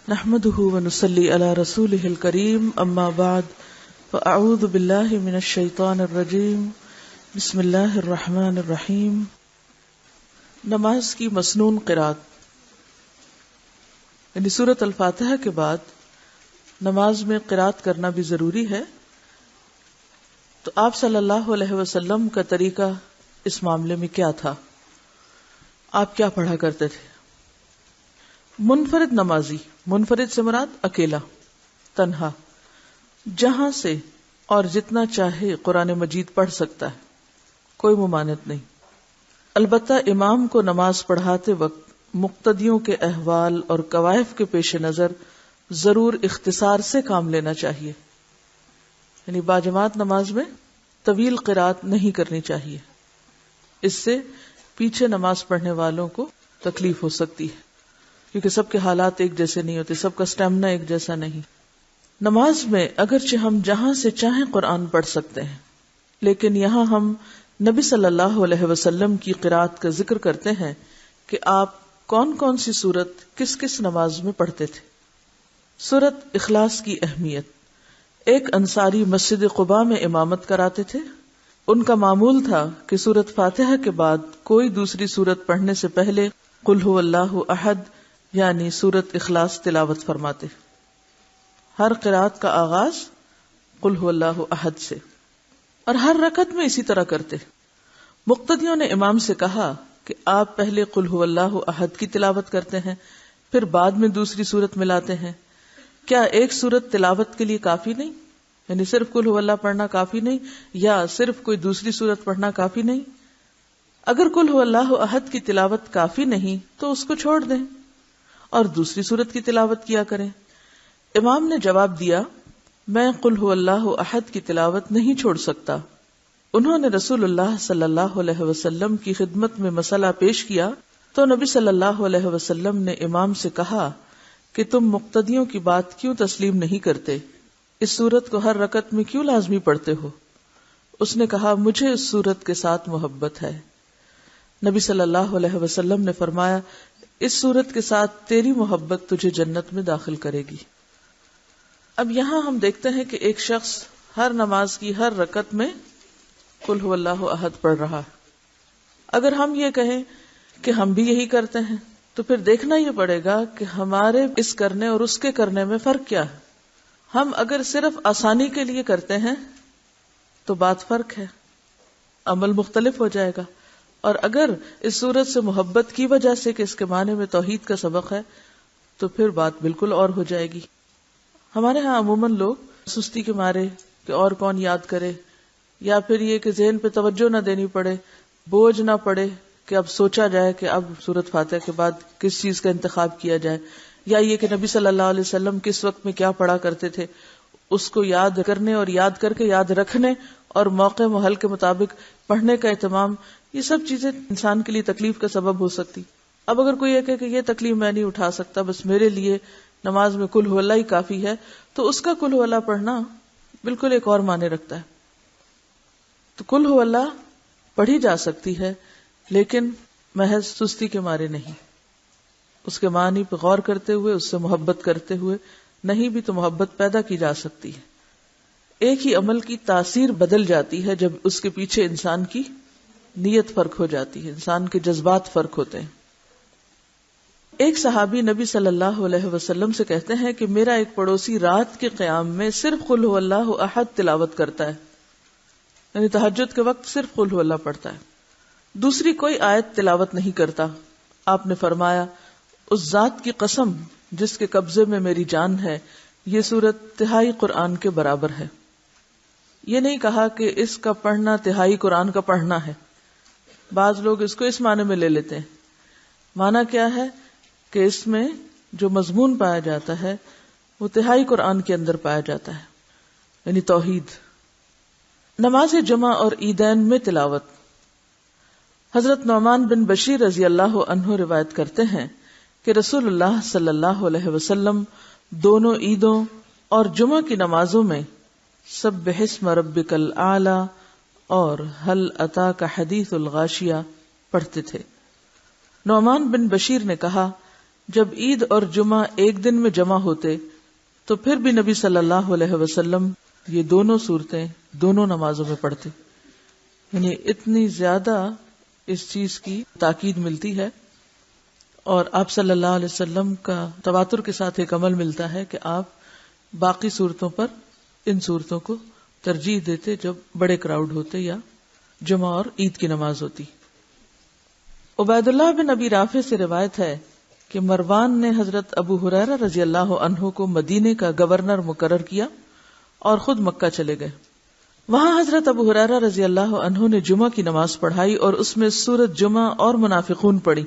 نحمده ونصلي على رسوله الكريم اما بعد فاعوذ بالله من الشیطان الرجیم بسم اللہ الرحمن الرحیم۔ نماز کی مسنون قرات، یعنی سورۃ الفاتحہ کے بعد نماز میں قرات کرنا بھی ضروری ہے۔ تو آپ صلی اللہ علیہ وسلم کا طریقہ اس معاملے میں کیا تھا؟ آپ کیا پڑھا کرتے تھے؟ منفرد نمازی، منفرد سے مراد اکیلا، تنہا، جہاں سے اور جتنا چاہے قرآن مجید پڑھ سکتا ہے، کوئی ممانعت نہیں۔ البتہ امام کو نماز پڑھاتے وقت مقتدیوں کے احوال اور کوائف کے پیش نظر ضرور اختصار سے کام لینا چاہیے، یعنی باجماعت نماز میں طویل قرات نہیں کرنی چاہیے، اس سے پیچھے نماز پڑھنے والوں کو تکلیف ہو سکتی ہے، کیونکہ سب کے حالات ایک جیسے نہیں ہوتے، سب کا سٹیمنا ایک جیسا نہیں۔ نماز میں اگرچہ ہم جہاں سے چاہیں قرآن پڑھ سکتے ہیں، لیکن یہاں ہم نبی صلی اللہ علیہ وسلم کی قرات کا ذکر کرتے ہیں کہ آپ کون کون سی سورت کس کس نماز میں پڑھتے تھے۔ سورت اخلاص کی اہمیت۔ ایک انصاری مسجد قباء میں امامت کراتے تھے۔ ان کا معمول تھا کہ سورت فاتحہ کے بعد کوئی دوسری سورت پڑھنے سے پہلے قل هو اللہ احد یعنی سورت اخلاص تلاوت فرماتے۔ ہر قرات کا آغاز قل هو اللہ احد سے، اور ہر رکعت میں اسی طرح کرتے۔ مقتدیوں نے امام سے کہا کہ آپ پہلے قل هو اللہ احد کی تلاوت کرتے ہیں، پھر بعد میں دوسری سورت ملاتے ہیں، کیا ایک سورت تلاوت کے لیے کافی نہیں؟ یعنی صرف قل هو اللہ پڑھنا کافی نہیں، یا صرف کوئی دوسری سورت پڑھنا کافی نہیں؟ اگر قل هو اللہ احد کی تلاوت کافی نہیں تو اس کو چھوڑ دیں اور دوسری سورت کی تلاوت کیا کریں۔ امام نے جواب دیا، میں قل هو اللہ احد کی تلاوت نہیں چھوڑ سکتا۔ انہوں نے رسول اللہ صلی اللہ علیہ وسلم کی خدمت میں مسئلہ پیش کیا تو نبی صلی اللہ علیہ وسلم نے امام سے کہا کہ تم مقتدیوں کی بات کیوں تسلیم نہیں کرتے؟ اس سورت کو ہر رکعت میں کیوں لازمی پڑھتے ہو؟ اس نے کہا، مجھے اس سورت کے ساتھ محبت ہے۔ نبی صلی اللہ علیہ وسلم نے فرمایا، اس سورت کے ساتھ تیری محبت تجھے جنت میں داخل کرے گی۔ اب یہاں ہم دیکھتے ہیں کہ ایک شخص ہر نماز کی ہر رکعت میں قل هو اللہ احد پڑھ رہا ہے۔ اگر ہم یہ کہیں کہ ہم بھی یہی کرتے ہیں تو پھر دیکھنا یہ پڑے گا کہ ہمارے اس کرنے اور اس کے کرنے میں فرق کیا ہے۔ ہم اگر صرف آسانی کے لیے کرتے ہیں تو بات فرق ہے، عمل مختلف ہو جائے گا، اور اگر اس صورت سے محبت کی وجہ سے کہ اس کے معنی میں توحید کا سبق ہے تو پھر بات بالکل اور ہو جائے گی۔ ہمارے ہاں عموماً لوگ سستی کے مارے کہ اور کون یاد کرے، یا پھر یہ کہ ذہن پہ توجہ نہ دینی پڑے، بوجھ نہ پڑے کہ اب سوچا جائے کہ اب سورت فاتحہ کے بعد کس چیز کا انتخاب کیا جائے، یا یہ کہ نبی صلی اللہ علیہ وسلم کس وقت میں کیا پڑھا کرتے تھے، اس کو یاد کرنے اور یاد کر کے یاد رکھنے اور موقع محل کے مطابق پڑھنے کا اہتمام، یہ سب چیزیں انسان کے لیے تکلیف کا سبب ہو سکتی۔ اب اگر کوئی یہ کہے کہ یہ تکلیف میں نہیں اٹھا سکتا، بس میرے لیے نماز میں قل هو اللہ ہی کافی ہے، تو اس کا قل هو اللہ پڑھنا بالکل ایک اور معنی رکھتا ہے۔ تو قل هو اللہ پڑھی جا سکتی ہے، لیکن محض سستی کے مارے نہیں، اس کے معنی پہ غور کرتے ہوئے، اس سے محبت کرتے ہوئے، نہیں بھی تو محبت پیدا کی جا سکتی ہے۔ ایک ہی عمل کی تاثیر بدل جاتی ہے جب اس کے پیچھے انسان کی نیت فرق ہو جاتی ہے، انسان کے جذبات فرق ہوتے ہیں۔ ایک صحابی نبی صلی اللہ علیہ وسلم سے کہتے ہیں کہ میرا ایک پڑوسی رات کے قیام میں صرف قل هو اللہ احد تلاوت کرتا ہے، یعنی تہجد کے وقت صرف قل هو اللہ پڑھتا ہے، دوسری کوئی آیت تلاوت نہیں کرتا۔ آپ نے فرمایا، اس ذات کی قسم جس کے قبضے میں میری جان ہے، یہ سورت تہائی قرآن کے برابر ہے۔ یہ نہیں کہا کہ اس کا پڑھنا تہائی قرآن کا پڑھنا ہے، بعض لوگ اس کو اس معنی میں لے لیتے ہیں۔ معنی کیا ہے کہ اس میں جو مضمون پایا جاتا ہے وہ تہائی قرآن کے اندر پایا جاتا ہے، یعنی توحید۔ نماز جمعہ اور عیدین میں تلاوت۔ حضرت نعمان بن بشیر رضی اللہ عنہ روایت کرتے ہیں کہ رسول اللہ صلی اللہ علیہ وسلم دونوں عیدوں اور جمعہ کی نمازوں میں سبح اسم ربک الاعلی اور هل اتاک حدیث الغاشیہ پڑھتے تھے۔ نعمان بن بشیر نے کہا جب عید اور جمعہ ایک دن میں جمع ہوتے تو پھر بھی نبی صلی اللہ علیہ وسلم یہ دونوں صورتیں دونوں نمازوں میں پڑھتے. یعنی اتنی زیادہ اس چیز کی تاکید ملتی ہے، اور آپ صلی اللہ علیہ وسلم کا تواتر کے ساتھ ایک عمل ملتا ہے کہ آپ باقی صورتوں پر ان صورتوں کو ترجیح دیتے جب بڑے کراؤڈ ہوتے یا جمعہ اور عید کی نماز ہوتی. عبید اللہ بن ابی رافع سے روایت ہے کہ مروان نے حضرت ابو ہریرہ رضی اللہ عنہ کو مدینے کا گورنر مقرر کیا اور خود مکہ چلے گئے. وہاں حضرت ابو ہریرہ رضی اللہ عنہ نے جمعہ کی نماز پڑھائی اور اس میں سورۃ جمعہ اور منافقون پڑھی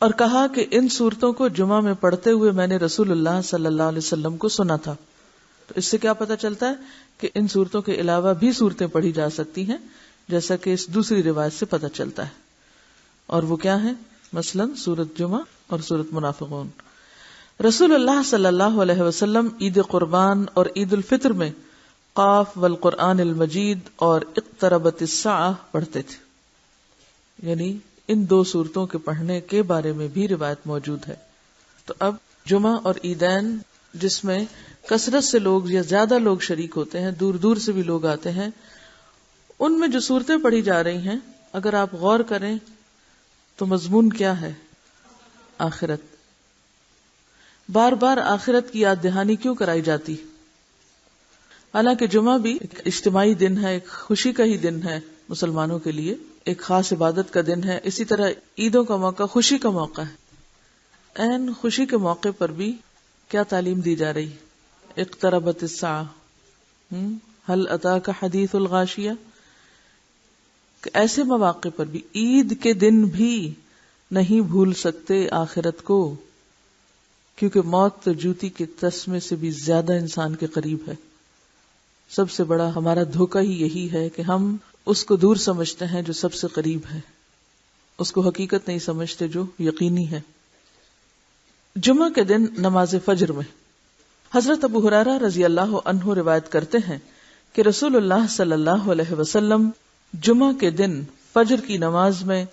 اور کہا کہ ان صورتوں کو جمعہ میں پڑھتے ہوئے میں نے رسول اللہ صلی اللہ علیہ وسلم کو سنا تھا. تو اس سے کیا پتہ چلتا ہے کہ ان صورتوں کے علاوہ بھی صورتیں پڑھی جا سکتی ہیں، جیسا کہ اس دوسری روایت سے پتہ چلتا ہے. اور وہ کیا ہیں؟ مثلا سورۃ جمعہ اور سورۃ منافقون. رسول اللہ صلی اللہ علیہ وسلم عید قربان اور عید الفطر میں قاف والقرآن المجید اور اقتربت الساعہ پڑھتے تھے. یعنی ان دو صورتوں کے پڑھنے کے بارے میں بھی روایت موجود ہے. تو اب جمعہ اور عیدین جس میں کثرت سے لوگ یا زیادہ لوگ شریک ہوتے ہیں، دور دور سے بھی لوگ آتے ہیں، ان میں جو صورتیں پڑھی جا رہی ہیں اگر آپ غور کریں تو مضمون کیا ہے؟ آخرت. بار بار آخرت کی یاد دہانی کیوں کرائی جاتی؟ حالانکہ جمعہ بھی ایک اجتماعی دن ہے، ایک خوشی کا ہی دن ہے مسلمانوں کے لیے، ایک خاص عبادت کا دن ہے. اسی طرح عیدوں کا موقع خوشی کا موقع ہے. عین خوشی کے موقع پر بھی کیا تعلیم دی جا رہی؟ اقتربت الساعہ، هل اتاک حدیث الغاشیہ. کہ ایسے مواقع پر بھی، عید کے دن بھی نہیں بھول سکتے آخرت کو، کیونکہ موت تو جوتی کے تسمے سے بھی زیادہ انسان کے قریب ہے. سب سے بڑا ہمارا دھوکہ ہی یہی ہے کہ ہم اس کو دور سمجھتے ہیں جو سب سے قریب ہے، اس کو حقیقت نہیں سمجھتے جو یقینی ہے. جمعہ کے دن نماز فجر میں حضرت ابو ہریرہ رضی اللہ عنہ روایت کرتے ہیں کہ رسول اللہ صلی اللہ علیہ وسلم جمعہ کے دن فجر کی نماز میں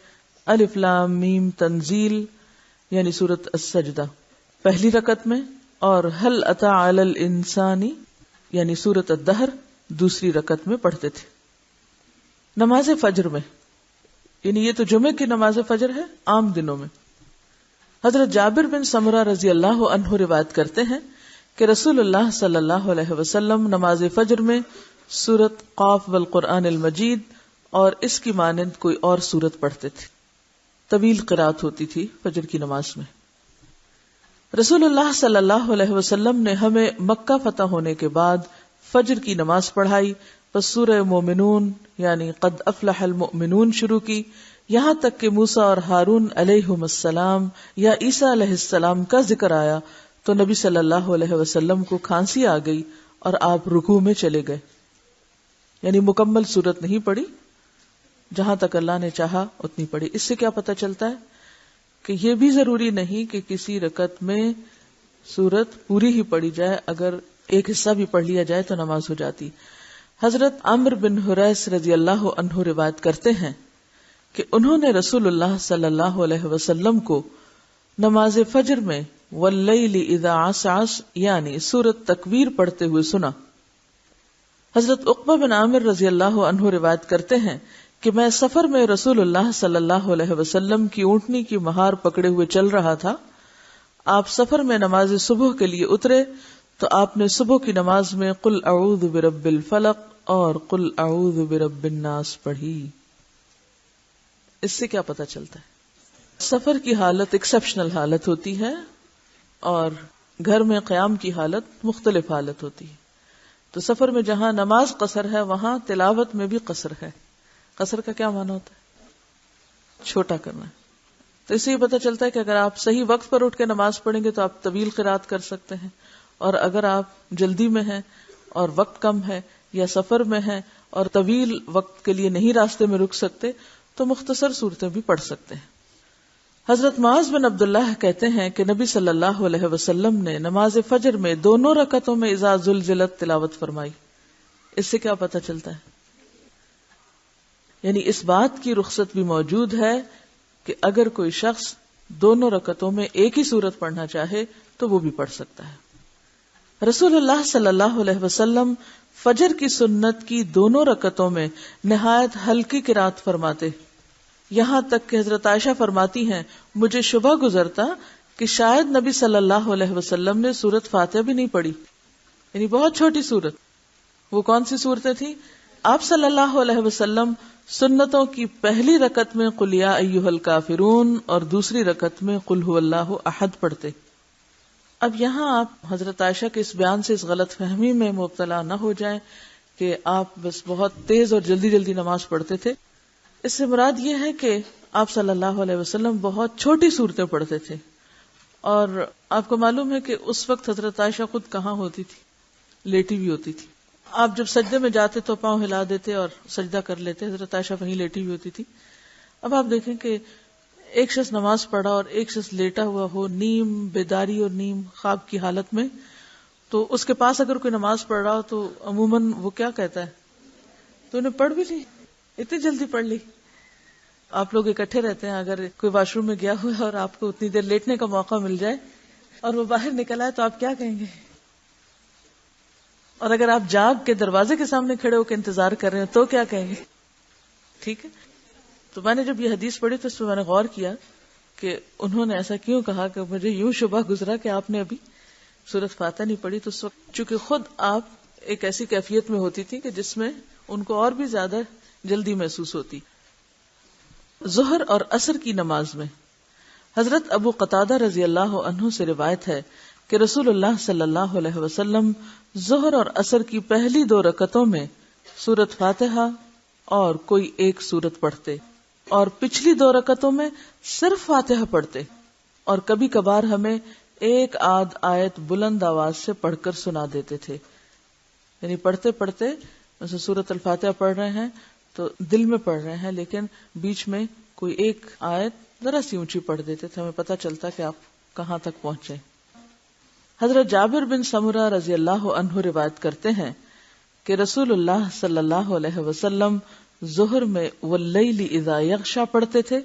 الف لام میم تنزیل یعنی سورۃ السجدہ پہلی رکعت میں اور هل اتى علی الانسان یعنی سورۃ الدہر دوسری رکعت میں پڑھتے تھے. نماز فجر میں، یعنی یہ تو جمعے کی نماز فجر ہے. عام دنوں میں حضرت جابر بن سمرہ رضی اللہ عنہ روایت کرتے ہیں کہ رسول اللہ صلی اللہ علیہ وسلم نماز فجر میں سورۃ قاف والقرآن المجید اور اس کی مانند کوئی اور سورت پڑھتے تھے. طویل قرات ہوتی تھی فجر کی نماز میں. رسول اللہ صلی اللہ علیہ وسلم نے ہمیں مکہ فتح ہونے کے بعد فجر کی نماز پڑھائی، پس سورہ مومنون یعنی قد افلح المؤمنون شروع کی، یہاں تک کہ موسیٰ اور ہارون علیہم السلام یا عیسیٰ علیہ السلام کا ذکر آیا تو نبی صلی اللہ علیہ وسلم کو کھانسی آ گئی اور آپ رکوع میں چلے گئے. یعنی مکمل سورت نہیں پڑھی، جہاں تک اللہ نے چاہا اتنی پڑھی. اس سے کیا پتہ چلتا ہے کہ یہ بھی ضروری نہیں کہ کسی رکعت میں سورت پوری ہی پڑھی جائے، اگر ایک حصہ بھی پڑھ لیا جائے تو نماز ہو جاتی. حضرت عمرو بن حریث رضی اللہ عنہ روایت کرتے ہیں کہ انہوں نے رسول اللہ صلی اللہ علیہ وسلم کو نماز فجر میں واللیل اذا عسعس یعنی سورۃ تکویر پڑھتے ہوئے سنا. حضرت عقبہ بن عامر رضی اللہ عنہ روایت کرتے ہیں کہ میں سفر میں رسول اللہ صلی اللہ علیہ وسلم کی اونٹنی کی مہار پکڑے ہوئے چل رہا تھا. آپ سفر میں نماز صبح کے لیے اترے تو آپ نے صبح کی نماز میں قل اعوذ برب الفلق اور قل اعوذ برب الناس پڑھی. اس سے کیا پتہ چلتا ہے؟ سفر کی حالت ایکسپشنل حالت ہوتی ہے اور گھر میں قیام کی حالت مختلف حالت ہوتی ہے. تو سفر میں جہاں نماز قصر ہے وہاں تلاوت میں بھی قصر ہے. قصر کا کیا معنی ہوتا ہے؟ چھوٹا کرنا. تو اس سے یہ پتہ چلتا ہے کہ اگر آپ صحیح وقت پر اٹھ کے نماز پڑھیں گے تو آپ طویل قرات کر سکتے ہیں، اور اگر آپ جلدی میں ہیں اور وقت کم ہے یا سفر میں ہیں اور طویل وقت کے لیے نہیں راستے میں رک سکتے تو مختصر صورتیں بھی پڑھ سکتے ہیں. حضرت معاذ بن عبداللہ کہتے ہیں کہ نبی صلی اللہ علیہ وسلم نے نماز فجر میں دونوں رکعتوں میں اذا زلزلت تلاوت فرمائی. اس سے کیا پتہ چلتا ہے؟ یعنی اس بات کی رخصت بھی موجود ہے کہ اگر کوئی شخص دونوں رکعتوں میں ایک ہی سورت پڑھنا چاہے تو وہ بھی پڑھ سکتا ہے۔ رسول اللہ صلی اللہ علیہ وسلم فجر کی سنت کی دونوں رکعتوں میں نہایت ہلکی قرات فرماتے، یہاں تک کہ حضرت عائشہ فرماتی ہیں مجھے شبہ گزرتا کہ شاید نبی صلی اللہ علیہ وسلم نے سورت فاتحہ بھی نہیں پڑھی، یعنی بہت چھوٹی سورت۔ وہ کون سی صورتیں تھیں؟ آپ صلی اللہ علیہ وسلم سنتوں کی پہلی رکعت میں قل یا ایھا الکافرون اور دوسری رکعت میں قل ھو اللہ احد پڑھتے۔ اب یہاں آپ حضرت عائشہ کے اس بیان سے اس غلط فہمی میں مبتلا نہ ہو جائیں کہ آپ بس بہت تیز اور جلدی جلدی نماز پڑھتے تھے۔ اس سے مراد یہ ہے کہ آپ صلی اللہ علیہ وسلم بہت چھوٹی صورتیں پڑھتے تھے، اور آپ کو معلوم ہے کہ اس وقت حضرت عائشہ خود کہاں ہوتی تھی؟ لیٹی ہوئی ہوتی تھی۔ آپ جب سجدے میں جاتے تو پاؤں ہلا دیتے اور سجدہ کر لیتے، حضرت عائشہ وہیں لیٹی ہوئی ہوتی تھی۔ اب آپ دیکھیں کہ ایک شخص نماز پڑھا اور ایک شخص لیٹا ہوا ہو، نیم بیداری اور نیم خواب کی حالت میں، تو اس کے پاس اگر کوئی نماز پڑھ رہا ہو تو عموماً وہ کیا کہتا ہے؟ تو انہیں پڑھ بھی لی، اتنی جلدی پڑھ لی۔ آپ لوگ اکٹھے رہتے ہیں، اگر کوئی واش روم میں گیا ہوا ہے اور آپ کو اتنی دیر لیٹنے کا موقع مل جائے اور وہ باہر نکل آئے تو آپ کیا کہیں گے؟ اور اگر آپ جاگ کے دروازے کے سامنے کھڑے ہو کے انتظار کر رہے ہیں تو کیا کہیں گے؟ ٹھیک ہے۔ تو میں نے جب یہ حدیث پڑھی تو اس پہ میں نے غور کیا کہ انہوں نے ایسا کیوں کہا، کہ مجھے یوں شبہ گزرا کہ آپ نے ابھی سورۃ فاتحہ نہیں پڑھی۔ تو اس وقت چونکہ خود آپ ایک ایسی کیفیت میں ہوتی تھی کہ جس میں ان کو اور بھی زیادہ جلدی محسوس ہوتی۔ ظہر اور عصر کی نماز میں حضرت ابو قتادہ رضی اللہ عنہ سے روایت ہے کہ رسول اللہ صلی اللہ علیہ وسلم ظہر اور عصر کی پہلی 2 رکعتوں میں سورۃ فاتحہ اور کوئی ایک سورت پڑھتے، اور پچھلی 2 رکعتوں میں صرف فاتحہ پڑھتے، اور کبھی کبھار ہمیں ایک آدھ آیت بلند آواز سے پڑھ کر سنا دیتے تھے۔ یعنی پڑھتے پڑھتے مثلا سورۃ الفاتحہ پڑھ رہے ہیں تو دل میں پڑھ رہے ہیں، لیکن بیچ میں کوئی ایک آیت ذرا سی اونچی پڑھ دیتے تھے، ہمیں پتہ چلتا کہ آپ کہاں تک پہنچے۔ حضرت جابر بن سمرہ رضی اللہ عنہ روایت کرتے ہیں کہ رسول اللہ صلی اللہ علیہ وسلم ظہر میں واللیل اذا یغشی پڑھتے تھے،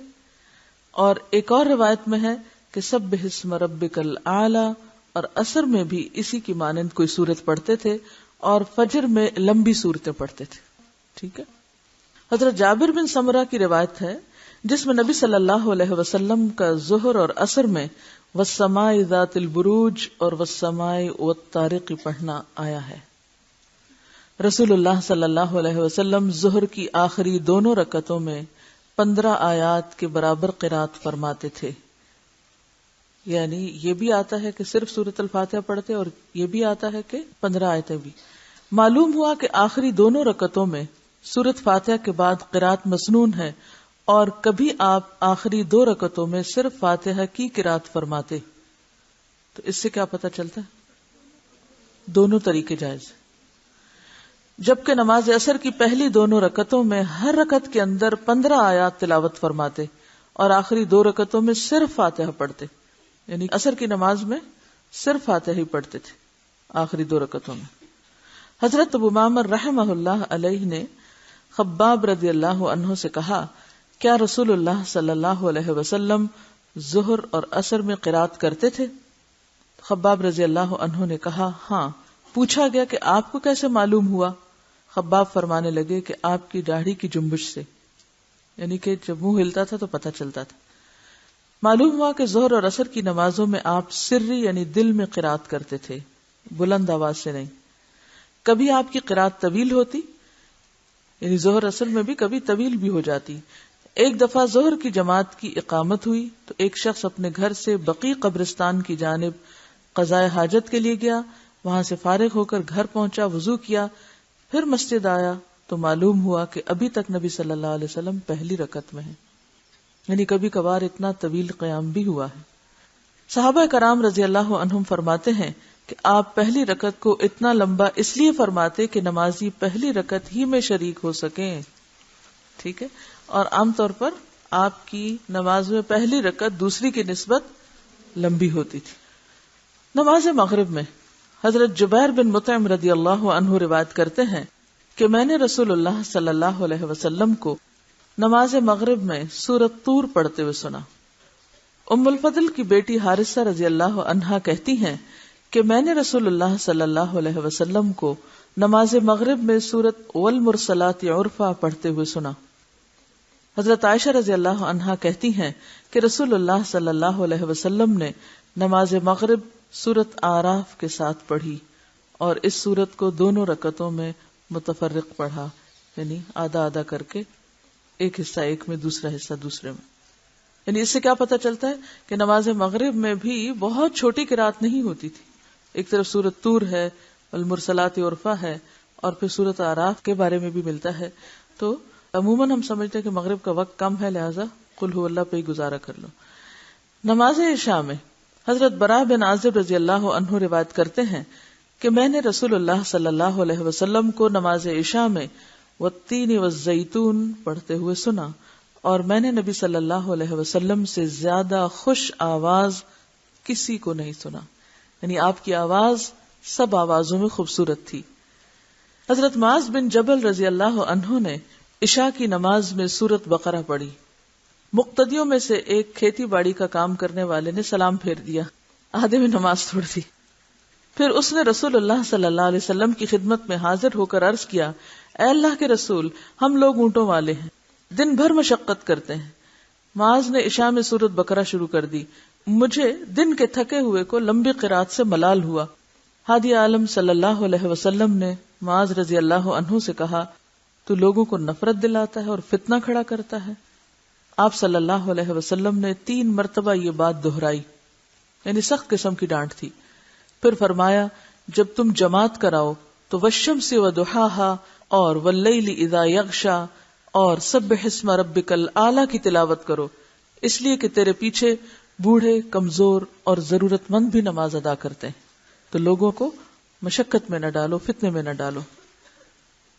اور ایک اور روایت میں ہے کہ سبح اسم ربک الاعلی، اور عصر میں بھی اسی کی مانند کوئی سورت پڑھتے تھے، اور فجر میں لمبی صورتیں پڑھتے تھے۔ ٹھیک ہے۔ حضرت جابر بن سمرہ کی روایت ہے جس میں نبی صلی اللہ علیہ وسلم کا ظہر اور عصر میں والسماء ذات البروج اور والسماء والطارق پڑھنا آیا ہے۔ رسول اللہ صلی اللہ علیہ وسلم ظہر کی آخری 2 رکعتوں میں 15 آیات کے برابر قرات فرماتے تھے۔ یعنی یہ بھی آتا ہے کہ صرف سورۃ الفاتحہ پڑھتے، اور یہ بھی آتا ہے کہ 15 آیتیں بھی۔ معلوم ہوا کہ آخری 2 رکعتوں میں سورۃ فاتحہ کے بعد قرات مسنون ہے، اور کبھی آپ آخری 2 رکعتوں میں صرف فاتحہ کی قرات فرماتے۔ تو اس سے کیا پتہ چلتا ہے؟ دونوں طریقے جائز۔ جبکہ نماز عصر کی پہلی 2 رکعتوں میں ہر رکعت کے اندر 15 آیات تلاوت فرماتے، اور آخری 2 رکعتوں میں صرف فاتحہ پڑھتے، یعنی عصر کی نماز میں صرف فاتحہ ہی پڑھتے تھے آخری 2 رکعتوں میں۔ حضرت ابو معمر رحمہ اللہ علیہ نے خباب رضی اللہ عنہ سے کہا، کیا رسول اللہ صلی اللہ علیہ وسلم ظہر اور عصر میں قرات کرتے تھے؟ خباب رضی اللہ عنہ نے کہا، ہاں۔ پوچھا گیا کہ آپ کو کیسے معلوم ہوا؟ خباب فرمانے لگے کہ آپ کی داڑھی کی جنبش سے، یعنی کہ جب منہ ہلتا تھا تو پتہ چلتا تھا۔ معلوم ہوا کہ ظہر اور عصر کی نمازوں میں آپ سری یعنی دل میں قرات کرتے تھے، بلند آواز سے نہیں۔ کبھی آپ کی قرات طویل ہوتی، یعنی ظہر عصر میں بھی کبھی طویل بھی ہو جاتی۔ ایک دفعہ ظہر کی جماعت کی اقامت ہوئی تو ایک شخص اپنے گھر سے بقیع قبرستان کی جانب قضاء حاجت کے لیے گیا، وہاں سے فارغ ہو کر گھر پہنچا، وضو کیا، پھر مسجد آیا تو معلوم ہوا کہ ابھی تک نبی صلی اللہ علیہ وسلم پہلی رکعت میں ہیں، یعنی کبھی کبھار اتنا طویل قیام بھی ہوا ہے۔ صحابہ کرام رضی اللہ عنہم فرماتے ہیں کہ آپ پہلی رکعت کو اتنا لمبا اس لیے فرماتے کہ نمازی پہلی رکعت ہی میں شریک ہو سکیں۔ ٹھیک ہے۔ اور عام طور پر آپ کی نماز میں پہلی رکعت دوسری کی نسبت لمبی ہوتی تھی۔ نماز مغرب میں حضرت جبیر بن مطعم رضی اللہ عنہ روایت کرتے ہیں کہ میں نے رسول اللہ صلی اللہ علیہ وسلم کو نماز مغرب میں سورۃ طور پڑھتے ہوئے سنا۔ ام الفضل کی بیٹی حارثہ رضی اللہ عنہا کہتی ہیں کہ میں نے رسول اللہ صلی اللہ علیہ وسلم کو نماز مغرب میں سورۃ والمرسلات عرفا پڑھتے ہوئے سنا۔ حضرت عائشہ رضی اللہ عنہا کہتی ہیں کہ رسول اللہ صلی اللہ علیہ وسلم نے نماز مغرب سورۃ اعراف کے ساتھ پڑھی اور اس سورت کو دونوں رکعتوں میں متفرق پڑھا، یعنی آدھا آدھا کر کے، ایک حصہ ایک میں دوسرا حصہ دوسرے میں۔ یعنی اس سے کیا پتہ چلتا ہے کہ نماز مغرب میں بھی بہت چھوٹی قرات نہیں ہوتی تھی۔ ایک طرف سورۃ طور ہے، المرسلات عرفا ہے، اور پھر سورۃ اعراف کے بارے میں بھی ملتا ہے۔ تو عموماً ہم سمجھتے ہیں کہ مغرب کا وقت کم ہے، لہٰذا قل ہو اللہ پہ ہی گزارا کر لو۔ نماز عشاء میں حضرت براء بن عازب رضی اللہ عنہ روایت کرتے ہیں کہ میں نے رسول اللہ صلی اللہ علیہ وسلم کو نماز عشاء میں والتین والزیتون پڑھتے ہوئے سنا، اور میں نے نبی صلی اللہ علیہ وسلم سے زیادہ خوش آواز کسی کو نہیں سنا، یعنی آپ کی آواز سب آوازوں میں خوبصورت تھی۔ حضرت معاذ بن جبل رضی اللہ عنہ نے عشاء کی نماز میں سورۃ بقرہ پڑھی۔ مقتدیوں میں سے ایک کھیتی باڑی کا کام کرنے والے نے سلام پھیر دیا، آدھے میں نماز چھوڑ دی۔ پھر اس نے رسول اللہ صلی اللہ علیہ وسلم کی خدمت میں حاضر ہو کر عرض کیا، اے اللہ کے رسول، ہم لوگ اونٹوں والے ہیں، دن بھر مشقت کرتے ہیں۔ معاذ نے عشاء میں سورۃ بقرہ شروع کر دی، مجھے دن کے تھکے ہوئے کو لمبی قرات سے ملال ہوا۔ ہادی عالم صلی اللہ علیہ وسلم نے معاذ رضی اللہ عنہ سے کہا، تو لوگوں کو نفرت دلاتا ہے اور فتنہ کھڑا کرتا ہے۔ آپ صلی اللہ علیہ وسلم نے 3 مرتبہ یہ بات دہرائی، یعنی سخت قسم کی ڈانٹ تھی۔ پھر فرمایا، جب تم جماعت کراؤ تو والشمس وضحاها اور واللیل اذا یغشا اور سبح اسم ربک الاعلی کی تلاوت کرو، اس لیے کہ تیرے پیچھے بوڑھے، کمزور اور ضرورت مند بھی نماز ادا کرتے ہیں، تو لوگوں کو مشقت میں نہ ڈالو، فتنے میں نہ ڈالو۔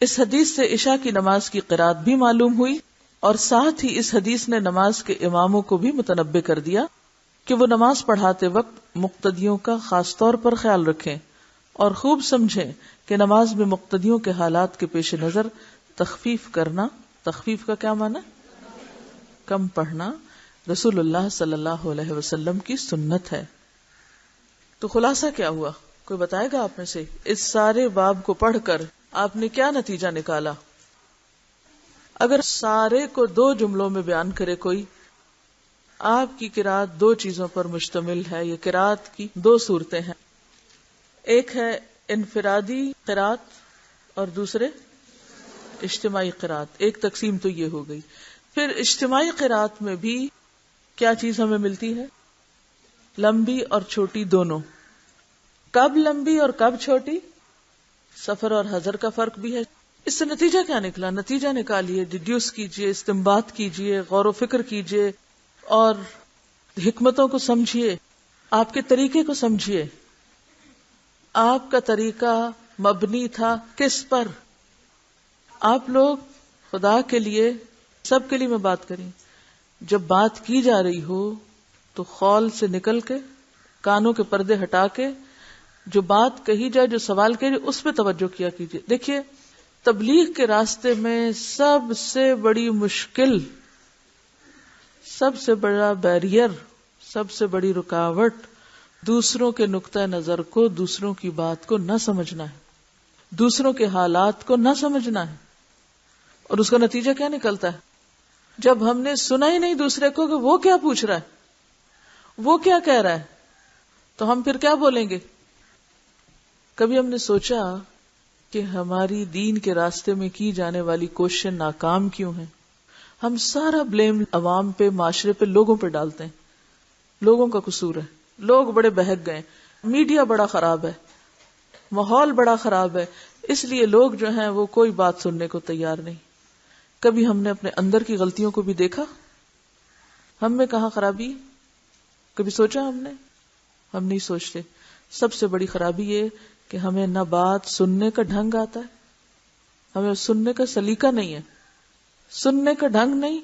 اس حدیث سے عشاء کی نماز کی قرات بھی معلوم ہوئی، اور ساتھ ہی اس حدیث نے نماز کے اماموں کو بھی متنبہ کر دیا کہ وہ نماز پڑھاتے وقت مقتدیوں کا خاص طور پر خیال رکھیں اور خوب سمجھیں کہ نماز میں مقتدیوں کے حالات کے پیش نظر تخفیف کرنا، تخفیف کا کیا معنی؟ کم پڑھنا، رسول اللہ صلی اللہ علیہ وسلم کی سنت ہے۔ تو خلاصہ کیا ہوا؟ کوئی بتائے گا آپ میں سے اس سارے باب کو پڑھ کر آپ نے کیا نتیجہ نکالا؟ اگر سارے کو 2 جملوں میں بیان کرے کوئی، آپ کی قرات 2 چیزوں پر مشتمل ہے۔ یہ قرات کی 2 صورتیں ہیں، ایک ہے انفرادی قرات اور دوسرے اجتماعی قرات۔ ایک تقسیم تو یہ ہو گئی۔ پھر اجتماعی قرات میں بھی کیا چیز ہمیں ملتی ہے؟ لمبی اور چھوٹی دونوں۔ کب لمبی اور کب چھوٹی؟ سفر اور حضر کا فرق بھی ہے۔ اس سے نتیجہ کیا نکلا؟ نتیجہ نکالیے، ڈیڈیوس کیجئے، استنباط کیجئے، غور و فکر کیجئے اور حکمتوں کو سمجھیے، آپ کے طریقے کو سمجھیے۔ آپ کا طریقہ مبنی تھا کس پر؟ آپ لوگ خدا کے لیے، سب کے لیے میں بات کریں، جب بات کی جا رہی ہو تو خول سے نکل کے، کانوں کے پردے ہٹا کے، جو بات کہی جائے، جو سوال کہے جائے، اس پہ توجہ کیا کیجیے۔ دیکھیے، تبلیغ کے راستے میں سب سے بڑی مشکل، سب سے بڑا بیریئر، سب سے بڑی رکاوٹ دوسروں کے نقطہ نظر کو، دوسروں کی بات کو نہ سمجھنا ہے، دوسروں کے حالات کو نہ سمجھنا ہے۔ اور اس کا نتیجہ کیا نکلتا ہے؟ جب ہم نے سنا ہی نہیں دوسرے کو کہ وہ کیا پوچھ رہا ہے، وہ کیا کہہ رہا ہے، تو ہم پھر کیا بولیں گے؟ کبھی ہم نے سوچا کہ ہماری دین کے راستے میں کی جانے والی کوششیں ناکام کیوں ہیں؟ ہم سارا بلیم عوام پہ، معاشرے پہ، لوگوں پہ ڈالتے ہیں۔ لوگوں کا قصور ہے، لوگ بڑے بہک گئے، میڈیا بڑا خراب ہے، ماحول بڑا خراب ہے، اس لیے لوگ جو ہیں وہ کوئی بات سننے کو تیار نہیں۔ کبھی ہم نے اپنے اندر کی غلطیوں کو بھی دیکھا؟ ہم میں کہاں خرابی؟ کبھی سوچا ہم نے؟ ہم نہیں سوچتے۔ سب سے بڑی خرابی یہ کہ ہمیں نہ بات سننے کا ڈھنگ آتا ہے، ہمیں سننے کا سلیقہ نہیں ہے، سننے کا ڈھنگ نہیں،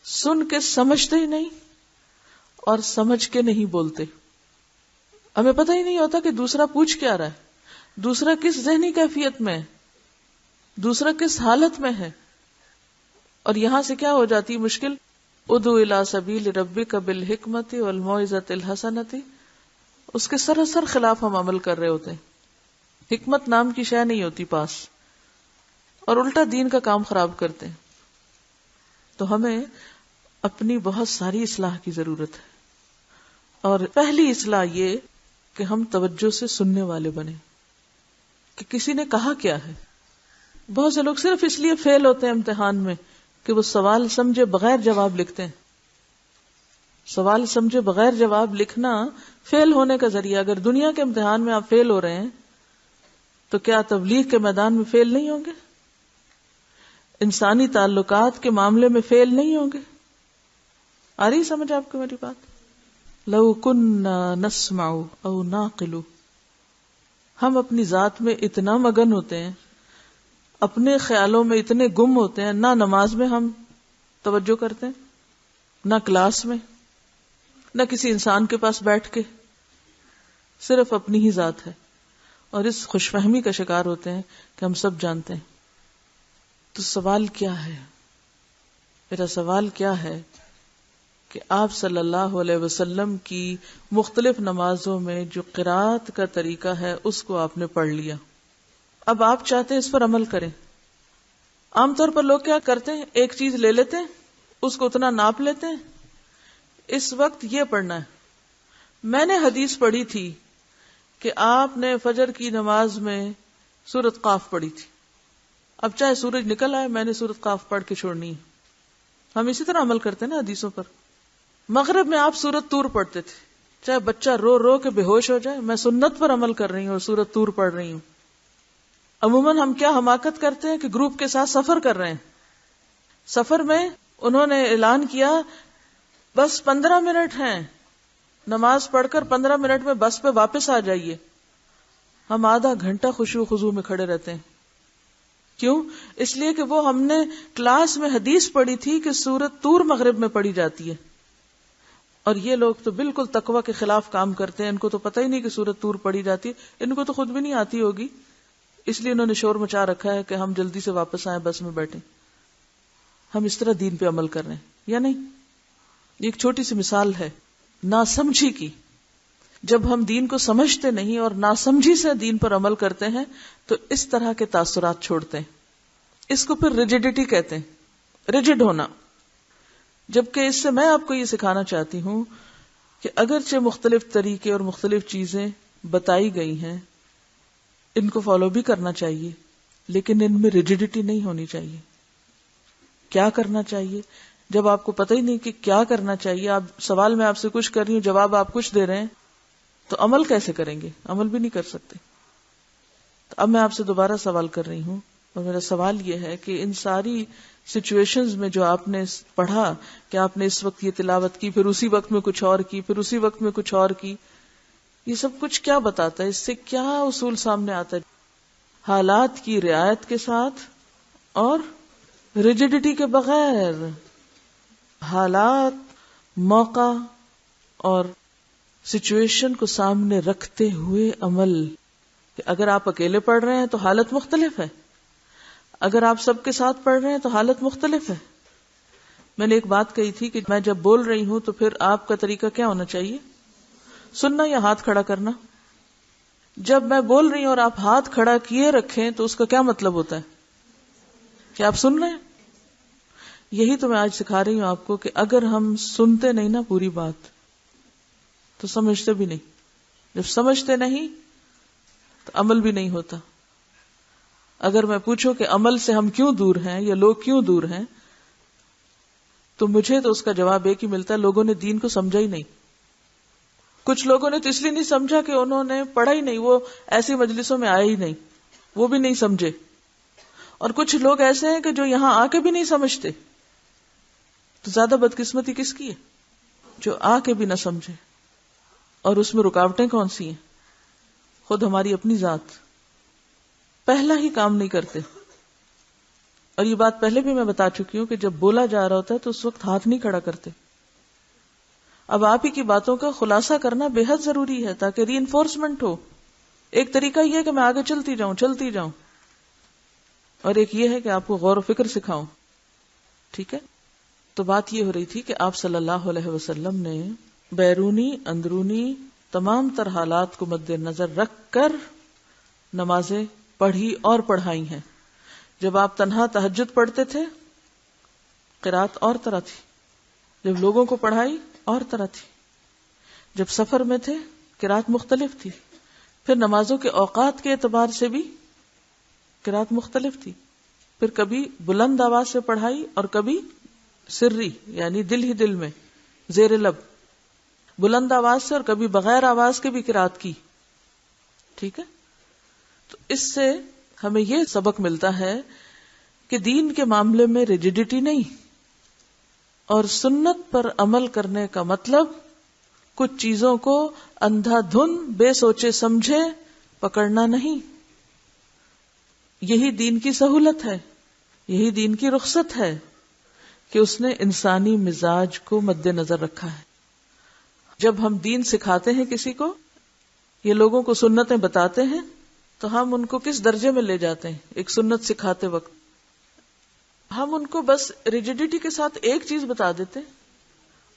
سن کے سمجھتے ہی نہیں اور سمجھ کے نہیں بولتے۔ ہمیں پتہ ہی نہیں ہوتا کہ دوسرا پوچھ کیا رہا ہے، دوسرا کس ذہنی کیفیت میں ہے، دوسرا کس حالت میں ہے۔ اور یہاں سے کیا ہو جاتی مشکل ادعو الی سبیل ربک بالحکمت والموعظۃ الحسنۃ، اس کے سراسر خلاف ہم عمل کر رہے ہوتے ہیں. حکمت نام کی شے نہیں ہوتی پاس، اور الٹا دین کا کام خراب کرتے ہیں. تو ہمیں اپنی بہت ساری اصلاح کی ضرورت ہے، اور پہلی اصلاح یہ کہ ہم توجہ سے سننے والے بنیں کہ کسی نے کہا کیا ہے. بہت سے لوگ صرف اس لیے فیل ہوتے ہیں امتحان میں کہ وہ سوال سمجھے بغیر جواب لکھتے ہیں. سوال سمجھے بغیر جواب لکھنا فیل ہونے کا ذریعہ. اگر دنیا کے امتحان میں آپ فیل ہو رہے ہیں تو کیا تبلیغ کے میدان میں فیل نہیں ہوں گے؟ انسانی تعلقات کے معاملے میں فیل نہیں ہوں گے؟ آ رہی سمجھ آپ کو میری بات؟ لو کننا نسمع او نعقل، ہم اپنی ذات میں اتنا مگن ہوتے ہیں، اپنے خیالوں میں اتنے گم ہوتے ہیں، نہ نماز میں ہم توجہ کرتے ہیں، نہ کلاس میں، نہ کسی انسان کے پاس بیٹھ کے، صرف اپنی ہی ذات ہے، اور اس خوش فہمی کا شکار ہوتے ہیں کہ ہم سب جانتے ہیں. تو سوال کیا ہے؟ میرا سوال کیا ہے کہ آپ صلی اللہ علیہ وسلم کی مختلف نمازوں میں جو قرات کا طریقہ ہے اس کو آپ نے پڑھ لیا. اب آپ چاہتے ہیں اس پر عمل کریں. عام طور پر لوگ کیا کرتے ہیں، ایک چیز لے لیتے ہیں، اس کو اتنا ناپ لیتے ہیں، اس وقت یہ پڑھنا ہے. میں نے حدیث پڑھی تھی کہ آپ نے فجر کی نماز میں سورۃ قاف پڑھی تھی. اب چاہے سورج نکل آئے، میں نے سورۃ قاف پڑھ کے چھوڑنی ہے. ہم اسی طرح عمل کرتے ہیں نا حدیثوں پر. مغرب میں آپ سورۃ طور پڑھتے تھے، چاہے بچہ رو رو کے بے ہوش ہو جائے، میں سنت پر عمل کر رہی ہوں اور سورۃ طور پڑھ رہی ہوں. عموماً ہم کیا حماقت کرتے ہیں کہ گروپ کے ساتھ سفر کر رہے ہیں. سفر میں انہوں نے اعلان کیا بس 15 منٹ ہیں، نماز پڑھ کر 15 منٹ میں بس پہ واپس آ جائیے. ہم آدھا گھنٹہ خشوع و خضوع میں کھڑے رہتے ہیں. کیوں؟ اس لیے کہ وہ ہم نے کلاس میں حدیث پڑھی تھی کہ سورۃ طور مغرب میں پڑھی جاتی ہے، اور یہ لوگ تو بالکل تقوی کے خلاف کام کرتے ہیں. ان کو تو پتہ ہی نہیں کہ سورۃ طور پڑھی جاتی ہے، ان کو تو خود بھی نہیں آتی ہوگی، اس لیے انہوں نے شور مچا رکھا ہے کہ ہم جلدی سے واپس آئیں، بس میں بیٹھیں. ہم اس طرح دین پہ عمل کر رہے ہیں یا نہیں؟ ایک چھوٹی سی مثال ہے ناسمجھی کی. جب ہم دین کو سمجھتے نہیں اور ناسمجھی سے دین پر عمل کرتے ہیں تو اس طرح کے تاثرات چھوڑتے ہیں. اس کو پھر ریجڈیٹی کہتے ہیں، ریجڈ ہونا. جبکہ اس سے میں آپ کو یہ سکھانا چاہتی ہوں کہ اگرچہ مختلف طریقے اور مختلف چیزیں بتائی گئی ہیں، ان کو فالو بھی کرنا چاہیے، لیکن ان میں ریجڈیٹی نہیں ہونی چاہیے. کیا کرنا چاہیے؟ جب آپ کو پتہ ہی نہیں کہ کیا کرنا چاہیے، آپ سوال میں آپ سے کچھ کر رہی ہوں، جواب آپ کچھ دے رہے ہیں، تو عمل کیسے کریں گے؟ عمل بھی نہیں کر سکتے. تو اب میں آپ سے دوبارہ سوال کر رہی ہوں، اور میرا سوال یہ ہے کہ ان ساری سچویشنز میں جو آپ نے پڑھا کہ آپ نے اس وقت یہ تلاوت کی، پھر اسی وقت میں کچھ اور کی، پھر اسی وقت میں کچھ اور کی، یہ سب کچھ کیا بتاتا ہے؟ اس سے کیا اصول سامنے آتا ہے؟ حالات کی رعایت کے ساتھ اور ریجڈیٹی کے بغیر. حالات، موقع اور سچویشن کو سامنے رکھتے ہوئے عمل. کہ اگر آپ اکیلے پڑھ رہے ہیں تو حالت مختلف ہے، اگر آپ سب کے ساتھ پڑھ رہے ہیں تو حالت مختلف ہے. میں نے ایک بات کہی تھی کہ میں جب بول رہی ہوں تو پھر آپ کا طریقہ کیا ہونا چاہیے؟ سننا یا ہاتھ کھڑا کرنا؟ جب میں بول رہی ہوں اور آپ ہاتھ کھڑا کیے رکھیں تو اس کا کیا مطلب ہوتا ہے؟ کہ آپ سن رہے ہیں. یہی تو میں آج سکھا رہی ہوں آپ کو کہ اگر ہم سنتے نہیں نا پوری بات تو سمجھتے بھی نہیں. جب سمجھتے نہیں تو عمل بھی نہیں ہوتا. اگر میں پوچھوں کہ عمل سے ہم کیوں دور ہیں یا لوگ کیوں دور ہیں، تو مجھے تو اس کا جواب ایک ہی ملتا ہے، لوگوں نے دین کو سمجھا ہی نہیں. کچھ لوگوں نے تو اس لیے نہیں سمجھا کہ انہوں نے پڑھا ہی نہیں، وہ ایسی مجلسوں میں آئے ہی نہیں، وہ بھی نہیں سمجھے. اور کچھ لوگ ایسے ہیں کہ جو یہاں آ کے بھی نہیں سمجھتے. تو زیادہ بدقسمتی کس کی ہے؟ جو آ کے بھی نہ سمجھے. اور اس میں رکاوٹیں کون سی ہیں؟ خود ہماری اپنی ذات. پہلا ہی کام نہیں کرتے. اور یہ بات پہلے بھی میں بتا چکی ہوں کہ جب بولا جا رہا ہوتا ہے تو اس وقت ہاتھ نہیں کھڑا کرتے. اب آپ ہی کی باتوں کا خلاصہ کرنا بے حد ضروری ہے تاکہ ری انفورسمنٹ ہو. ایک طریقہ یہ ہے کہ میں آگے چلتی جاؤں، اور ایک یہ ہے کہ آپ کو غور و فکر سکھاؤں. ٹھیک ہے؟ تو بات یہ ہو رہی تھی کہ آپ صلی اللہ علیہ وسلم نے بیرونی اندرونی تمام تر حالات کو مد نظر رکھ کر نمازیں پڑھی اور پڑھائی ہیں. جب آپ تنہا تہجد پڑھتے تھے قرات اور طرح تھی، جب لوگوں کو پڑھائی اور طرح تھی، جب سفر میں تھے قرات مختلف تھی، پھر نمازوں کے اوقات کے اعتبار سے بھی قرات مختلف تھی، پھر کبھی بلند آواز سے پڑھائی اور کبھی سری یعنی دل ہی دل میں زیر لب بلند آواز سے، اور کبھی بغیر آواز کے بھی قرات کی. ٹھیک ہے، تو اس سے ہمیں یہ سبق ملتا ہے کہ دین کے معاملے میں ریجیڈیٹی نہیں، اور سنت پر عمل کرنے کا مطلب کچھ چیزوں کو اندھا دھن بے سوچے سمجھے پکڑنا نہیں. یہی دین کی سہولت ہے، یہی دین کی رخصت ہے کہ اس نے انسانی مزاج کو مد نظر رکھا ہے. جب ہم دین سکھاتے ہیں کسی کو، یہ لوگوں کو سنتیں بتاتے ہیں، تو ہم ان کو کس درجے میں لے جاتے ہیں؟ ایک سنت سکھاتے وقت ہم ان کو بس ریجیڈیٹی کے ساتھ ایک چیز بتا دیتے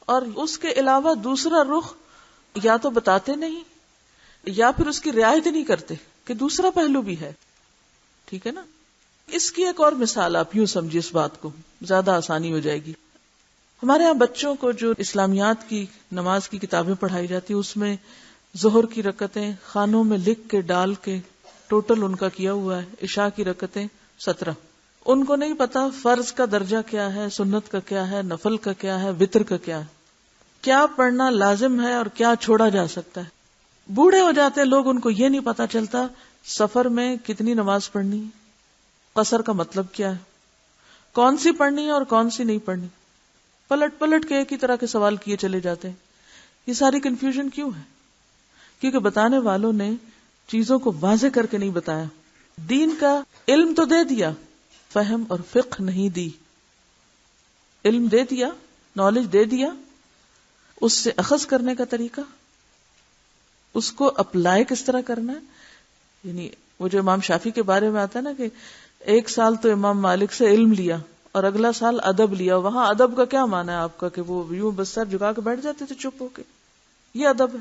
اور اس کے علاوہ دوسرا رخ یا تو بتاتے نہیں یا پھر اس کی رعایت نہیں کرتے کہ دوسرا پہلو بھی ہے. ٹھیک ہے نا؟ اس کی ایک اور مثال آپ یوں سمجھیے، اس بات کو زیادہ آسانی ہو جائے گی. ہمارے ہاں بچوں کو جو اسلامیات کی نماز کی کتابیں پڑھائی جاتی، اس میں ظہر کی رکعتیں خانوں میں لکھ کے ڈال کے ٹوٹل ان کا کیا ہوا ہے، عشاء کی رکعتیں 17. ان کو نہیں پتا فرض کا درجہ کیا ہے، سنت کا کیا ہے، نفل کا کیا ہے، وتر کا کیا ہے، کیا پڑھنا لازم ہے اور کیا چھوڑا جا سکتا ہے. بوڑھے ہو جاتے لوگ، ان کو یہ نہیں پتا چلتا سفر میں کتنی نماز پڑھنی ہے، قصر کا مطلب کیا ہے، کون سی پڑھنی ہے اور کون سی نہیں پڑھنی. پلٹ پلٹ کے ایک ہی طرح کے سوال کیے چلے جاتے ہیں. یہ ساری کنفیوژن کیوں ہے؟ کیونکہ بتانے والوں نے چیزوں کو واضح کر کے نہیں بتایا. دین کا علم تو دے دیا، فہم اور فقہ نہیں دی. علم دے دیا، نالج دے دیا، اس سے اخذ کرنے کا طریقہ، اس کو اپلائی کس طرح کرنا ہے. یعنی وہ جو امام شافعی کے بارے میں آتا ہے نا کہ 1 سال تو امام مالک سے علم لیا اور اگلا سال ادب لیا. وہاں ادب کا کیا معنی ہے آپ کا کہ وہ یوں بس سر جھکا کے بیٹھ جاتے تھے چپ ہو کے؟ یہ ادب ہے؟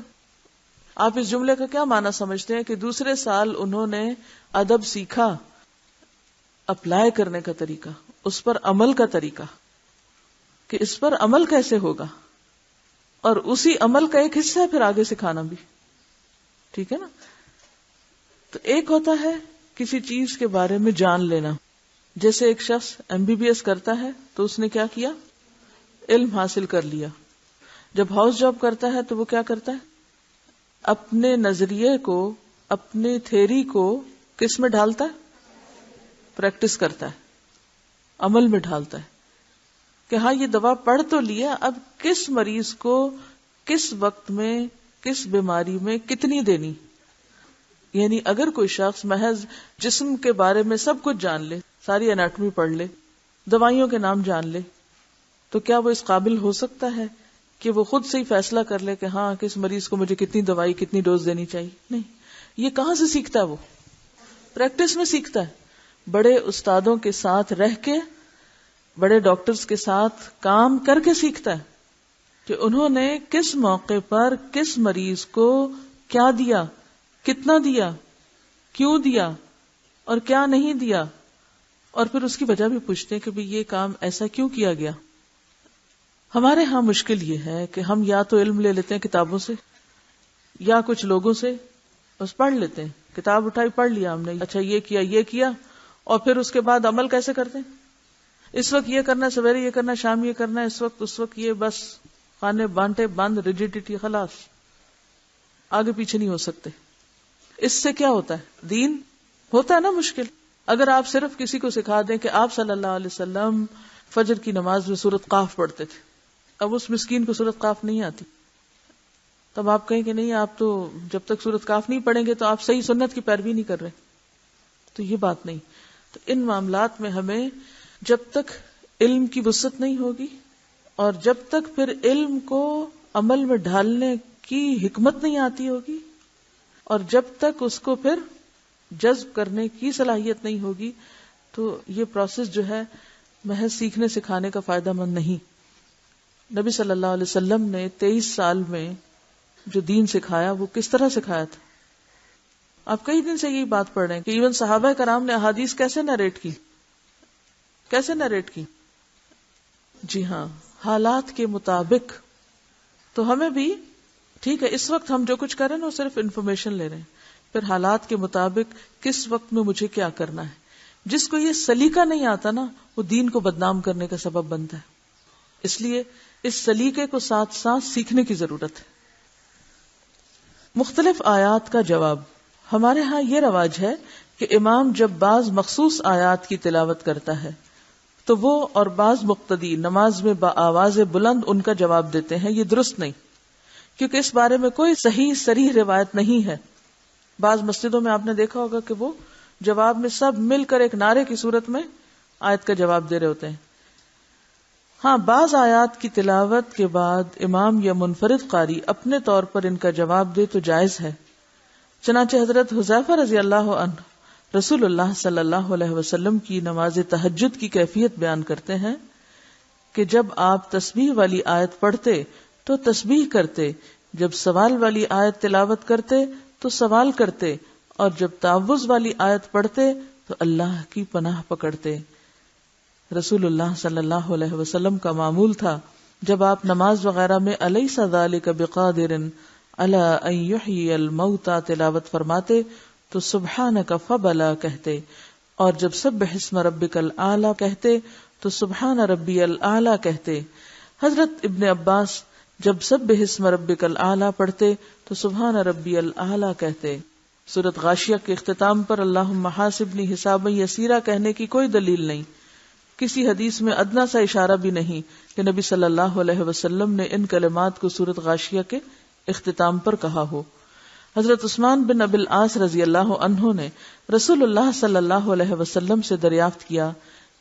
آپ اس جملے کا کیا معنی سمجھتے ہیں کہ دوسرے سال انہوں نے ادب سیکھا، اپلائی کرنے کا طریقہ، اس پر عمل کا طریقہ کہ اس پر عمل کیسے ہوگا، اور اسی عمل کا ایک حصہ ہے پھر آگے سکھانا بھی. ٹھیک ہے نا؟ تو ایک ہوتا ہے کسی چیز کے بارے میں جان لینا. جیسے ایک شخص MBBS کرتا ہے تو اس نے کیا کیا؟ علم حاصل کر لیا. جب ہاؤس جاب کرتا ہے تو وہ کیا کرتا ہے؟ اپنے نظریے کو، اپنے تھیری کو کس میں ڈھالتا ہے؟ پریکٹس کرتا ہے، عمل میں ڈھالتا ہے کہ ہاں یہ دوا پڑھ تو لیا، اب کس مریض کو کس وقت میں کس بیماری میں کتنی دینی. یعنی اگر کوئی شخص محض جسم کے بارے میں سب کچھ جان لے، ساری اناٹمی پڑھ لے، دوائیوں کے نام جان لے، تو کیا وہ اس قابل ہو سکتا ہے کہ وہ خود سے ہی فیصلہ کر لے کہ ہاں کس مریض کو مجھے کتنی دوائی کتنی ڈوز دینی چاہیے؟ نہیں. یہ کہاں سے سیکھتا ہے؟ وہ پریکٹس میں سیکھتا ہے. بڑے استادوں کے ساتھ رہ کے، بڑے ڈاکٹرز کے ساتھ کام کر کے سیکھتا ہے کہ انہوں نے کس موقع پر کس مریض کو کیا دیا، کتنا دیا، کیوں دیا اور کیا نہیں دیا، اور پھر اس کی وجہ بھی پوچھتے ہیں کہ بھی یہ کام ایسا کیوں کیا گیا. ہمارے ہاں مشکل یہ ہے کہ ہم یا تو علم لے لیتے ہیں کتابوں سے یا کچھ لوگوں سے، بس پڑھ لیتے ہیں، کتاب اٹھائی پڑھ لیا ہم نے، اچھا یہ کیا، اور پھر اس کے بعد عمل کیسے کرتے ہیں؟ اس وقت یہ کرنا، سویرے یہ کرنا، شام یہ کرنا، اس وقت یہ، بس خانے بانٹے بند، ریجیڈیٹی، خلاص، آگے پیچھے نہیں ہو سکتے. اس سے کیا ہوتا ہے؟ دین ہوتا ہے نا مشکل. اگر آپ صرف کسی کو سکھا دیں کہ آپ صلی اللہ علیہ وسلم فجر کی نماز میں سورۃ قاف پڑھتے تھے، اب اس مسکین کو سورۃ قاف نہیں آتی، تب آپ کہیں کہ نہیں آپ تو جب تک سورۃ قاف نہیں پڑھیں گے تو آپ صحیح سنت کی پیروی نہیں کر رہے. تو یہ بات نہیں. تو ان معاملات میں ہمیں جب تک علم کی وسعت نہیں ہوگی اور جب تک پھر علم کو عمل میں ڈھالنے کی حکمت نہیں آتی ہوگی اور جب تک اس کو پھر جذب کرنے کی صلاحیت نہیں ہوگی، تو یہ پروسیس جو ہے محض سیکھنے سکھانے کا فائدہ مند نہیں. نبی صلی اللہ علیہ وسلم نے 23 سال میں جو دین سکھایا وہ کس طرح سکھایا تھا؟ آپ کئی دن سے یہی بات پڑھ رہے ہیں کہ ایون صحابہ کرام نے احادیث کیسے نریٹ کی؟ جی ہاں، حالات کے مطابق. تو ہمیں بھی ٹھیک ہے، اس وقت ہم جو کچھ کر رہے ہیں وہ صرف انفارمیشن لے رہے ہیں، پھر حالات کے مطابق کس وقت میں مجھے کیا کرنا ہے. جس کو یہ سلیقہ نہیں آتا نا، وہ دین کو بدنام کرنے کا سبب بنتا ہے. اس لیے اس سلیقے کو ساتھ ساتھ سیکھنے کی ضرورت ہے. مختلف آیات کا جواب. ہمارے ہاں یہ رواج ہے کہ امام جب بعض مخصوص آیات کی تلاوت کرتا ہے تو وہ اور بعض مقتدی نماز میں بآواز بلند ان کا جواب دیتے ہیں. یہ درست نہیں، کیونکہ اس بارے میں کوئی صحیح صریح روایت نہیں ہے. بعض مسجدوں میں آپ نے دیکھا ہوگا کہ وہ جواب میں سب مل کر ایک نعرے کی صورت میں آیت کا جواب دے رہے ہوتے ہیں. ہاں، بعض آیات کی تلاوت کے بعد امام یا منفرد قاری اپنے طور پر ان کا جواب دے تو جائز ہے. چنانچہ حضرت حذیفہ رضی اللہ عنہ رسول اللہ صلی اللہ علیہ وسلم کی نماز تہجد کی کیفیت بیان کرتے ہیں کہ جب آپ تسبیح والی آیت پڑھتے تو تسبیح کرتے، جب سوال والی آیت تلاوت کرتے تو سوال کرتے، اور جب تعوذ والی آیت پڑھتے تو اللہ کی پناہ پکڑتے. رسول اللہ صلی اللہ علیہ وسلم کا معمول تھا جب آپ نماز وغیرہ میں الیس ذالک بقادر علی ان یحیی الموتى تلاوت فرماتے تو سبحانک فبلا کہتے، اور جب سبح اسم ربک الاعلی کہتے تو سبحان ربی الاعلی کہتے. حضرت ابن عباس جب سبح اسم ربک الاعلی پڑھتے تو سبحان ربی الاعلی کہتے. سورۃ غاشیہ کے اختتام پر اللہم حاسبنی حسابا یسیرا کہنے کی کوئی دلیل نہیں. کسی حدیث میں ادنا سا اشارہ بھی نہیں کہ نبی صلی اللہ علیہ وسلم نے ان کلمات کو سورۃ غاشیہ کے اختتام پر کہا ہو. حضرت عثمان بن ابی العاص رضی اللہ عنہ نے رسول اللہ صلی اللہ علیہ وسلم سے دریافت کیا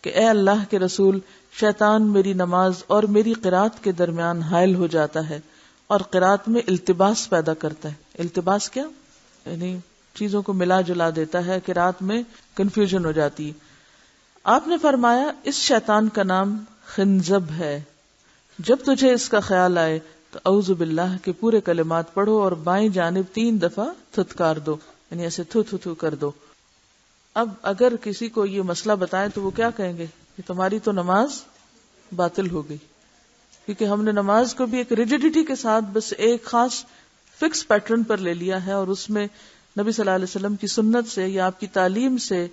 کہ اے اللہ کے رسول، شیطان میری نماز اور میری قرات کے درمیان حائل ہو جاتا ہے اور قرات میں التباس پیدا کرتا ہے. التباس کیا؟ یعنی چیزوں کو ملا جلا دیتا ہے، قرات میں کنفیوژن ہو جاتی. آپ نے فرمایا اس شیطان کا نام خنزب ہے. جب تجھے اس کا خیال آئے تو اعوذ باللہ کے پورے کلمات پڑھو اور بائیں جانب 3 دفعہ تھتکار دو، یعنی ایسے تھو تھو تھو کر دو. اب اگر کسی کو یہ مسئلہ بتائیں تو وہ کیا کہیں گے کہ تمہاری تو نماز باطل ہو گئی، کیونکہ ہم نے نماز کو بھی ایک ریجیڈیٹی کے ساتھ بس ایک خاص فکس پیٹرن پر لے لیا ہے، اور اس میں نبی صلی اللہ علیہ وسلم کی سنت سے یا آپ کی تعلیم سے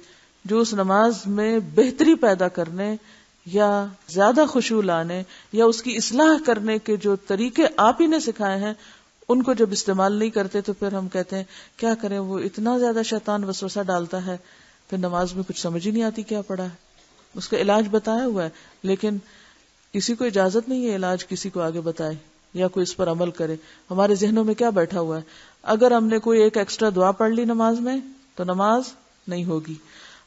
جو اس نماز میں بہتری پیدا کرنے یا زیادہ خشوع لانے یا اس کی اصلاح کرنے کے جو طریقے آپ ہی نے سکھائے ہیں ان کو جب استعمال نہیں کرتے تو پھر ہم کہتے ہیں کیا کریں، وہ اتنا زیادہ شیطان وسوسہ ڈالتا ہے، پھر نماز میں کچھ سمجھ ہی نہیں آتی کیا پڑھا ہے. اس کا علاج بتایا ہوا ہے، لیکن کسی کو اجازت نہیں ہے علاج کسی کو آگے بتائے یا کوئی اس پر عمل کرے. ہمارے ذہنوں میں کیا بیٹھا ہوا ہے، اگر ہم نے کوئی ایک ایکسٹرا دعا پڑھ لی نماز میں تو نماز نہیں ہوگی،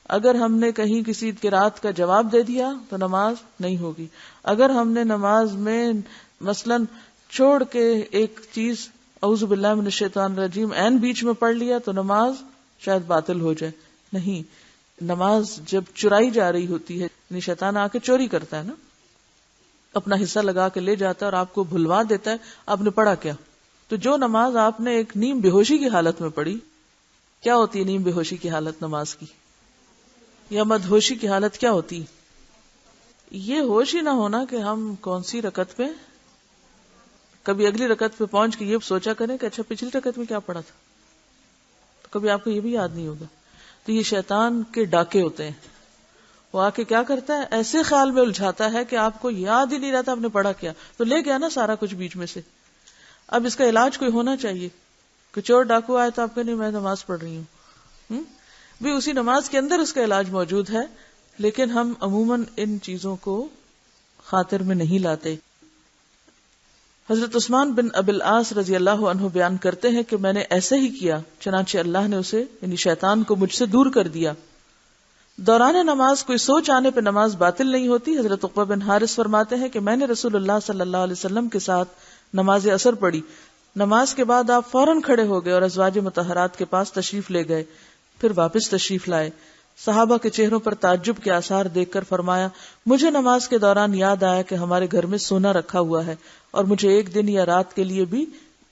اگر ہم نے کہیں کسی قرات کا جواب دے دیا تو نماز نہیں ہوگی، اگر ہم نے نماز میں مثلا چھوڑ کے ایک چیز اعوذ باللہ من الشیطان الرجیم عین بیچ میں پڑھ لیا تو نماز شاید باطل ہو جائے. نہیں، نماز جب چرائی جا رہی ہوتی ہے، یعنی شیطان آ کے چوری کرتا ہے نا، اپنا حصہ لگا کے لے جاتا ہے اور آپ کو بھلوا دیتا ہے آپ نے پڑھا کیا. تو جو نماز آپ نے ایک نیم بے ہوشی کی حالت میں پڑھی، کیا ہوتی ہے نیم بے ہوشی کی حالت نماز کی، یا مدہوشی کی حالت کیا ہوتی؟ یہ ہوش ہی نہ ہونا کہ ہم کون سی رکعت پہ، کبھی اگلی رکعت پہ پہنچ کے یہ سوچا کریں کہ اچھا پچھلی رکعت میں کیا پڑھا تھا، تو کبھی آپ کو یہ بھی یاد نہیں ہوگا. تو یہ شیطان کے ڈاکے ہوتے ہیں، وہ آ کے کیا کرتا ہے، ایسے خیال میں الجھاتا ہے کہ آپ کو یاد ہی نہیں رہتا آپ نے پڑھا کیا، تو لے گیا نا سارا کچھ بیچ میں سے. اب اس کا علاج کوئی ہونا چاہیے کہ چور ڈاکو آئے تو آپ کہ نہیں میں نماز پڑھ رہی ہوں، بھی اسی نماز کے اندر اس کا علاج موجود ہے، لیکن ہم عموماً ان چیزوں کو خاطر میں نہیں لاتے. حضرت عثمان بن ابی العاص رضی اللہ عنہ بیان کرتے ہیں کہ میں نے ایسے ہی کیا، چنانچہ اللہ نے اسے یعنی شیطان کو مجھ سے دور کر دیا. دوران نماز کوئی سوچ آنے پہ نماز باطل نہیں ہوتی. حضرت عقبہ بن حارث فرماتے ہیں کہ میں نے رسول اللہ صلی اللہ علیہ وسلم کے ساتھ نماز عصر پڑھی. نماز کے بعد آپ فوراً کھڑے ہو گئے اور ازواج مطہرات کے پاس تشریف لے گئے، پھر واپس تشریف لائے. صحابہ کے چہروں پر تعجب کے آثار دیکھ کر فرمایا مجھے نماز کے دوران یاد آیا کہ ہمارے گھر میں سونا رکھا ہوا ہے اور مجھے ایک دن یا رات کے لیے بھی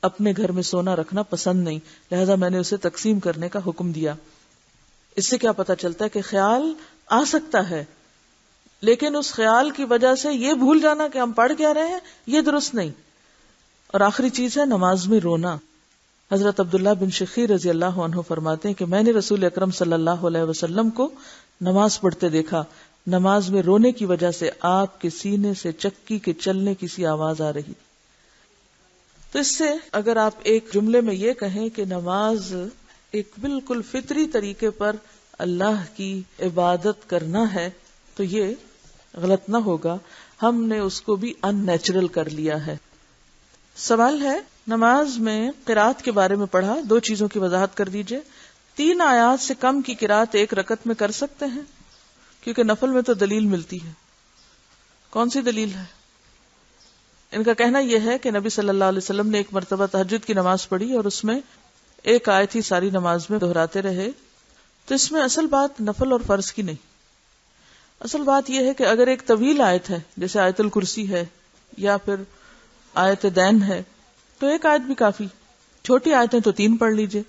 اپنے گھر میں سونا رکھنا پسند نہیں، لہذا میں نے اسے تقسیم کرنے کا حکم دیا۔ اس سے کیا پتا چلتا ہے کہ خیال آ سکتا ہے، لیکن اس خیال کی وجہ سے یہ بھول جانا کہ ہم پڑھ کیا رہے ہیں یہ درست نہیں۔ اور آخری چیز ہے نماز میں رونا۔ حضرت عبداللہ بن شخیر رضی اللہ عنہ فرماتے ہیں کہ میں نے رسول اکرم صلی اللہ علیہ وسلم کو نماز پڑھتے دیکھا، نماز میں رونے کی وجہ سے آپ کے سینے سے چکی کے چلنے کی سی آواز آ رہی۔ تو اس سے اگر آپ ایک جملے میں یہ کہیں کہ نماز ایک بالکل فطری طریقے پر اللہ کی عبادت کرنا ہے تو یہ غلط نہ ہوگا، ہم نے اس کو بھی ان نیچرل کر لیا ہے۔ سوال ہے نماز میں قرات کے بارے میں پڑھا، 2 چیزوں کی وضاحت کر دیجئے۔ 3 آیات سے کم کی قرات ایک رکعت میں کر سکتے ہیں؟ کیونکہ نفل میں تو دلیل ملتی ہے۔ کون سی دلیل ہے؟ ان کا کہنا یہ ہے کہ نبی صلی اللہ علیہ وسلم نے ایک مرتبہ تہجد کی نماز پڑھی اور اس میں ایک آیت ہی ساری نماز میں دہراتے رہے، تو اس میں اصل بات نفل اور فرض کی نہیں، اصل بات یہ ہے کہ اگر ایک طویل آیت ہے جیسے آیت الکرسی ہے یا پھر آیت دین ہے تو ایک آیت بھی کافی، چھوٹی آیتیں تو 3 پڑھ لیجئے،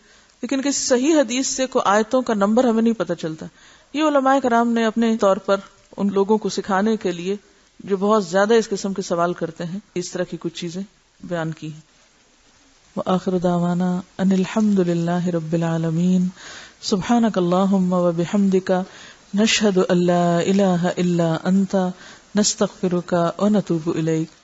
لیکن کسی صحیح حدیث سے کوئی آیتوں کا نمبر ہمیں نہیں پتہ چلتا۔ یہ علماء کرام نے اپنے طور پر ان لوگوں کو سکھانے کے لیے جو بہت زیادہ اس قسم کے سوال کرتے ہیں اس طرح کی کچھ چیزیں بیان کی ہیں۔ وآخر دعوانا ان الحمد للہ رب العالمین، سبحانک اللہم وبحمدک، نشہد ان لا الہ الا انت، نستغفرک ونتوب الیک۔